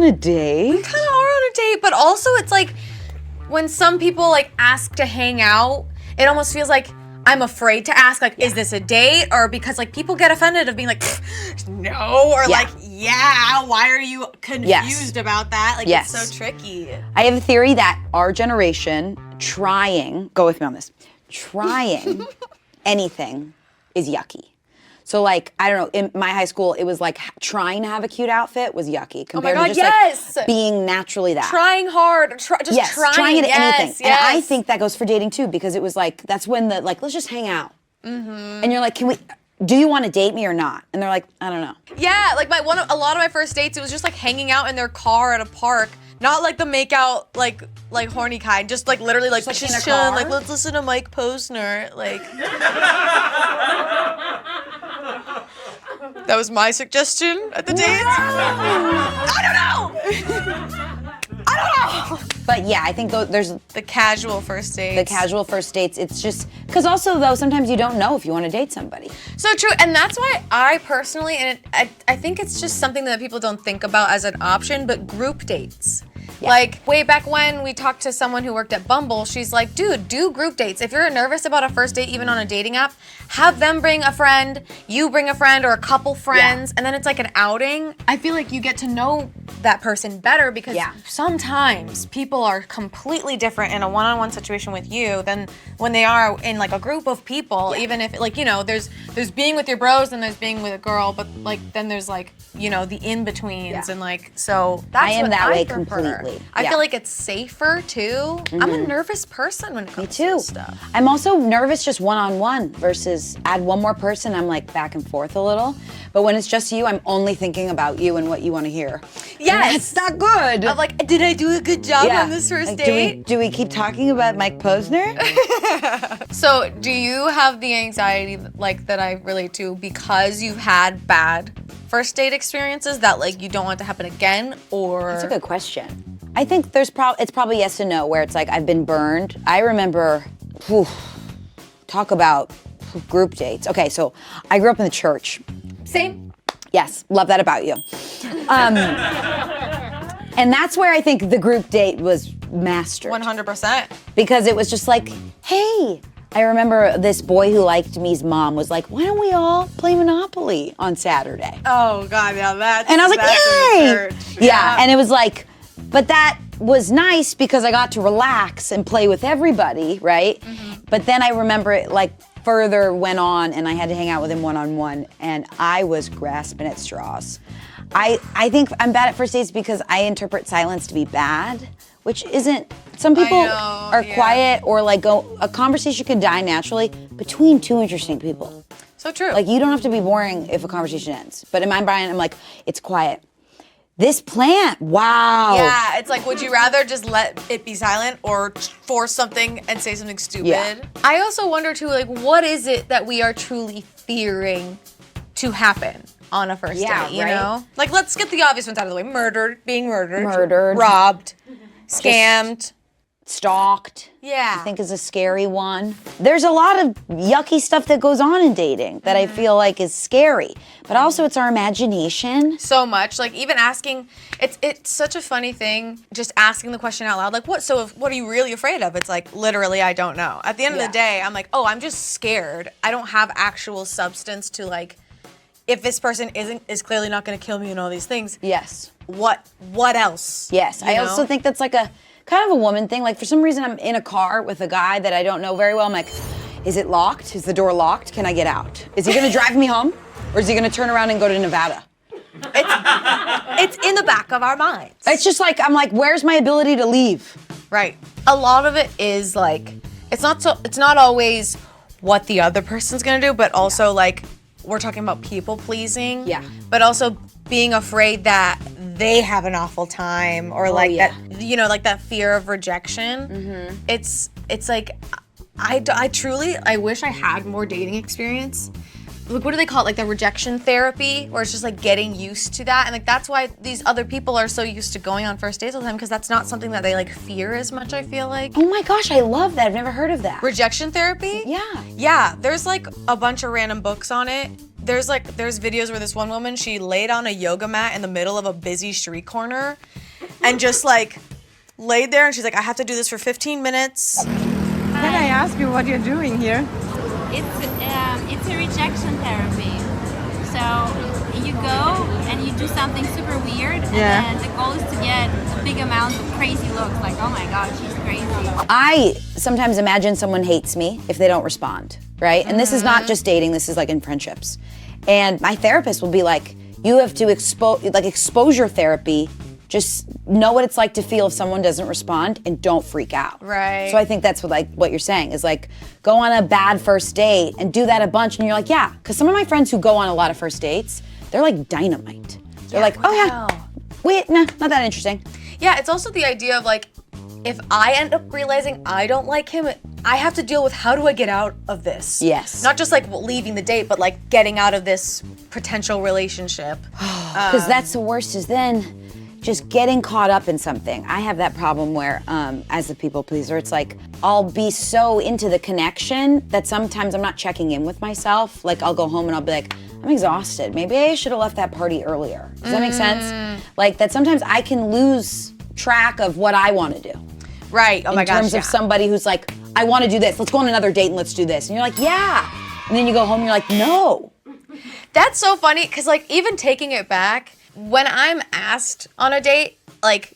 on a date. We kind of are on a date, but also it's like when some people like ask to hang out, it almost feels like I'm afraid to ask, like, is this a date? Or because like people get offended of being like, no, or like, yeah, why are you confused about that? Like, it's so tricky. I have a theory that our generation go with me on this, trying anything is yucky. So like, I don't know, in my high school, it was like trying to have a cute outfit was yucky compared to just like being naturally that. Trying hard, trying it at anything. And I think that goes for dating too, because it was like, that's when the, like, let's just hang out. And you're like, do you want to date me or not? And they're like, I don't know. Yeah, like a lot of my first dates, it was just like hanging out in their car at a park. Not like the make out, like horny kind, just like literally like just chilling, like let's listen to Mike Posner, like. That was my suggestion at the date. I don't know. But yeah, I think there's the casual first dates. The casual first dates, it's just, because also though, sometimes you don't know if you want to date somebody. So true, and that's why I personally, and I think it's just something that people don't think about as an option, but group dates. Yeah. Like, way back when we talked to someone who worked at Bumble, she's like, dude, do group dates. If you're nervous about a first date, even on a dating app, have them bring a friend, you bring a friend or a couple friends, and then it's like an outing. I feel like you get to know that person better because sometimes people are completely different in a one-on-one situation with you than when they are in like a group of people, even if like, you know, there's being with your bros and there's being with a girl, but like then there's like, you know, the in-betweens and like, so that's I am what that way prefer. completely. I feel like it's safer too. I'm a nervous person when it comes to this stuff. I'm also nervous just one-on-one versus add one more person, I'm like back and forth a little. But when it's just you, I'm only thinking about you and what you want to hear. Yes. It's not good. I'm like, did I do a good job on this first date? Do we keep talking about Mike Posner? So do you have the anxiety like that I relate to because you've had bad first date experiences that like you don't want to happen again, or? That's a good question. I think it's probably yes and no, where it's like I've been burned. I remember, talk about group dates. Okay, so I grew up in the church. Same. Yes, love that about you. And that's where I think the group date was mastered. 100%. Because it was just like, hey, I remember this boy who liked me's mom was like, why don't we all play Monopoly on Saturday? Oh God, yeah, that's. And I was like, yay! Yeah, and it was like, but that was nice because I got to relax and play with everybody, right? But then I remember it like further went on and I had to hang out with him one-on-one and I was grasping at straws. I think I'm bad at first dates because I interpret silence to be bad, which isn't. Some people are quiet or like a conversation could die naturally between two interesting people. So true. Like you don't have to be boring if a conversation ends. But in my brain, I'm like, it's quiet. This plant, wow. Yeah, it's like, would you rather just let it be silent or force something and say something stupid? Yeah. I also wonder too, like, what is it that we are truly fearing to happen on a first date, you know? Like, let's get the obvious ones out of the way. Being murdered. Robbed. Scammed. Stalked. Yeah. I think is a scary one. There's a lot of yucky stuff that goes on in dating that I feel like is scary. But also it's our imagination. So much. Like even asking, it's such a funny thing, just asking the question out loud. Like what are you really afraid of? It's like literally I don't know. At the end of the day, I'm like, oh, I'm just scared. I don't have actual substance to like, if this person is clearly not gonna kill me and all these things. Yes. What else? Yes. I also think that's like a kind of a woman thing. Like for some reason I'm in a car with a guy that I don't know very well. I'm like, is it locked? Is the door locked? Can I get out? Is he gonna drive me home? Or is he gonna turn around and go to Nevada? It's in the back of our minds. It's just like, I'm like, where's my ability to leave? Right. A lot of it is like, it's not always what the other person's gonna do, but also like, we're talking about people pleasing. Yeah. But also being afraid that they have an awful time or like that, you know, like that fear of rejection. It's like, I truly wish I had more dating experience. Like, what do they call it? Like the rejection therapy, where it's just like getting used to that. And like, that's why these other people are so used to going on first dates all the time, because that's not something that they like fear as much, I feel like. Oh my gosh, I love that. I've never heard of that. Rejection therapy? Yeah. Yeah, there's like a bunch of random books on it. there's videos where this one woman, she laid on a yoga mat in the middle of a busy street corner and just like laid there, and she's like, I have to do this for 15 minutes. Can I ask you what you're doing here? It's a rejection therapy. So you go and you do something super weird, and then the goal is to get a big amount of crazy looks, like, oh my god, she's crazy. I sometimes imagine someone hates me if they don't respond, right? And this is not just dating, this is like in friendships. And my therapist will be like, you have to exposure therapy. Just know what it's like to feel if someone doesn't respond and don't freak out. Right. So I think that's what you're saying is like, go on a bad first date and do that a bunch, and you're like, yeah. Because some of my friends who go on a lot of first dates, they're like dynamite. They're like, oh yeah, wait, nah, not that interesting. Yeah, it's also the idea of like, if I end up realizing I don't like him, I have to deal with how do I get out of this? Yes. Not just like leaving the date, but like getting out of this potential relationship. Because that's the worst is then just getting caught up in something. I have that problem where, as a people pleaser, it's like, I'll be so into the connection that sometimes I'm not checking in with myself. Like, I'll go home and I'll be like, I'm exhausted. Maybe I should have left that party earlier. Does that make sense? Like, that sometimes I can lose track of what I want to do. Right, oh my gosh, In terms of somebody who's like, I want to do this. Let's go on another date and let's do this. And you're like, yeah. And then you go home and you're like, no. That's so funny, because like, even taking it back, when I'm asked on a date, like,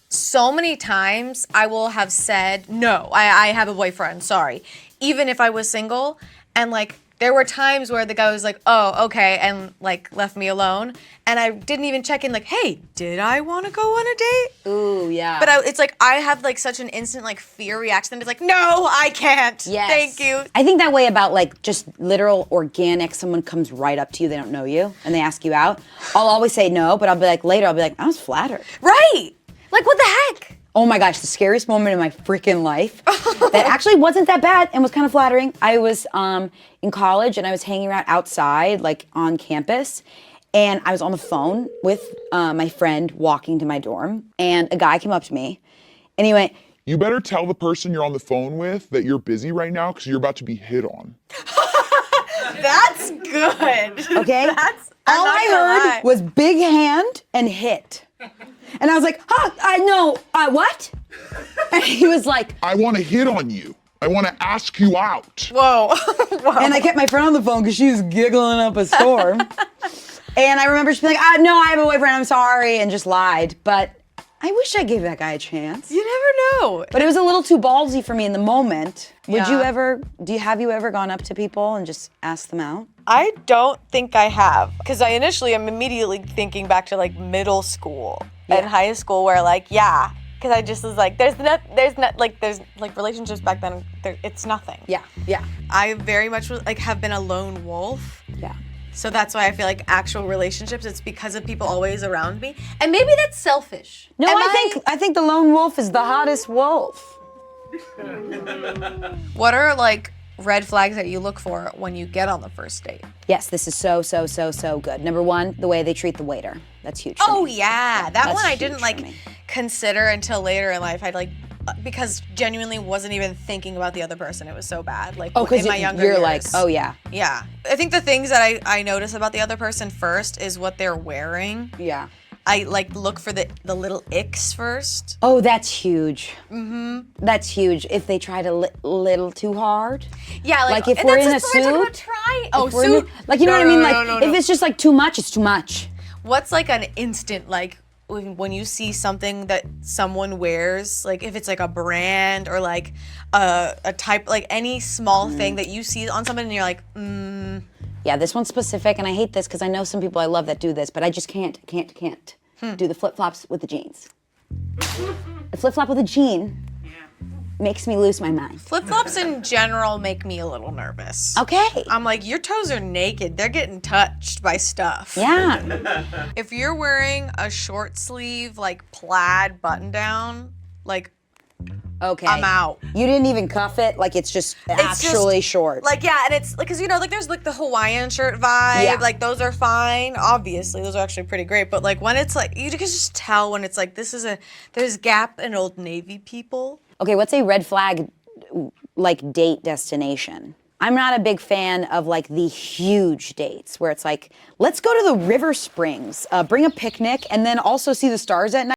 so many times I will have said, no, I have a boyfriend, sorry. Even if I was single, and like, there were times where the guy was like, oh, okay, and like left me alone. And I didn't even check in like, hey, did I want to go on a date? Ooh, yeah. But it's like, I have like such an instant like fear reaction. It's like, no, I can't. Yes. Thank you. I think that way about like just literal organic, someone comes right up to you, they don't know you, and they ask you out. I'll always say no, but I'll be like, later, I'll be like, I was flattered. Right. Like, what the heck? Oh my gosh, the scariest moment in my freaking life that actually wasn't that bad and was kind of flattering. I was in college and I was hanging around outside, like on campus, and I was on the phone with my friend walking to my dorm, and a guy came up to me and he went, you better tell the person you're on the phone with that you're busy right now because you're about to be hit on. That's good. Okay? All I heard was big hand and hit. And I was like, I know, what? And he was like, I want to hit on you. I want to ask you out. Whoa. And I kept my friend on the phone because she was giggling up a storm. And I remember she being like, no, I have a boyfriend, I'm sorry, and just lied. But I wish I gave that guy a chance. You never know. But it was a little too ballsy for me in the moment. Would you Yeah. ever, have you ever gone up to people and just asked them out? I don't think I have, because I initially am immediately thinking back to like middle school and high school, where like, yeah, because I just was like, there's relationships back then, it's nothing. Yeah. I very much like have been a lone wolf. Yeah. So that's why I feel like actual relationships, it's because of people always around me. And maybe that's selfish. No, I think the lone wolf is the hottest wolf. What are like red flags that you look for when you get on the first date? Yes, this is so good. Number one, the way they treat the waiter. That's huge for Oh me. yeah, that That's one I huge didn't for like me. consider until later in life. I'd like, because genuinely wasn't even thinking about the other person. It was so bad. Like, Oh, because in my younger you're years. like, oh yeah. Yeah. I think the things that I notice about the other person first is what they're wearing. Yeah. I like look for the little icks first. Oh, that's huge. That's huge. If they try to little too hard. Yeah, Like if and we're that's in a just what we're talking about suit. try. Oh, If we're in a- suit. like, you know what I mean? Like, No. if it's just like too much, it's too much. What's like an instant, like when you see something that someone wears, like if it's like a brand or like a type, like any small thing that you see on someone and you're like, Yeah, this one's specific, and I hate this because I know some people I love that do this, but I just can't do the flip-flops with the jeans. The flip-flop with a jean makes me lose my mind. flip-flops in general make me a little nervous. Okay. I'm like, your toes are naked. They're getting touched by stuff. Yeah. If you're wearing a short sleeve, like plaid button down, like Okay. I'm out. You didn't even cuff it, like it's just actually short. Like, yeah, and it's like, cause you know, like there's like the Hawaiian shirt vibe, Yeah. like those are fine. Obviously, those are actually pretty great. But like when it's like, you can just tell when it's like, there's Gap and Old Navy people. Okay, what's a red flag, like date destination? I'm not a big fan of like the huge dates where it's like, let's go to the River Springs, bring a picnic, and then also see the stars at night.